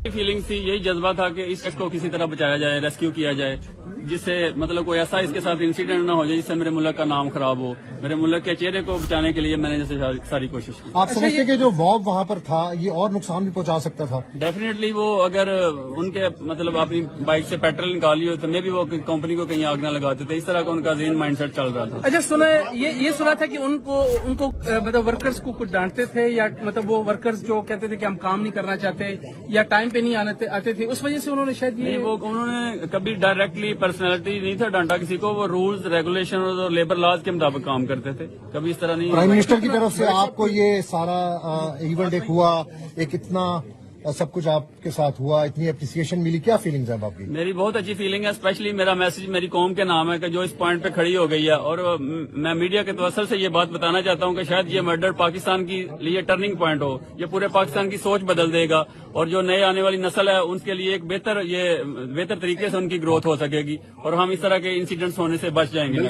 Feeling थी, यही जज्बा था कि इस को किसी तरह बचाया जाए, रेस्क्यू किया जाए, जिससे मतलब कोई ऐसा इसके साथ इंसिडेंट ना हो जाए जिससे मेरे मुल्क का नाम खराब हो। मेरे मुल्क के चेहरे को बचाने के लिए मैंने जैसे सारी कोशिश की। आप समझते हैं कि जो बॉब वहाँ पर था ये और नुकसान भी पहुंचा सकता था? डेफिनेटली वो अगर उनके मतलब अपनी बाइक से पेट्रोल निकाली हो तो मे भी वो कंपनी को कहीं आग ना लगाते थे। इस तरह का उनका ज़हन माइंडसेट चल रहा था। अच्छा, सुना ये सुना था कि उनको मतलब वर्कर्स को कुछ डांटते थे, या मतलब वो वर्कर्स जो कहते थे कि हम काम नहीं करना चाहते या टाइम पे नहीं आते थे, उस वजह से उन्होंने शायद ये वो उन्होंने कभी डायरेक्टली पर्सनैलिटी नहीं था डांटा किसी को। वो रूल्स रेगुलेशन और लेबर लॉज के मुताबिक काम करते थे, कभी इस तरह नहीं। प्राइम मिनिस्टर की तरफ से आपको ये सारा इवेंट एक हुआ, एक इतना सब कुछ आपके साथ हुआ, इतनी अप्रिसिएशन मिली, क्या फीलिंग्स है आपकी? मेरी बहुत अच्छी फीलिंग है। स्पेशली मेरा मैसेज मेरी कौम के नाम है कि जो इस पॉइंट पे खड़ी हो गई है। और मैं मीडिया के तवसल से ये बात बताना चाहता हूँ कि शायद ये मर्डर पाकिस्तान की लिए टर्निंग पॉइंट हो। ये पूरे पाकिस्तान की सोच बदल देगा और जो नए आने वाली नस्ल है उनके लिए एक बेहतर तरीके से उनकी ग्रोथ हो सकेगी और हम इस तरह के इंसिडेंट्स होने से बच जाएंगे।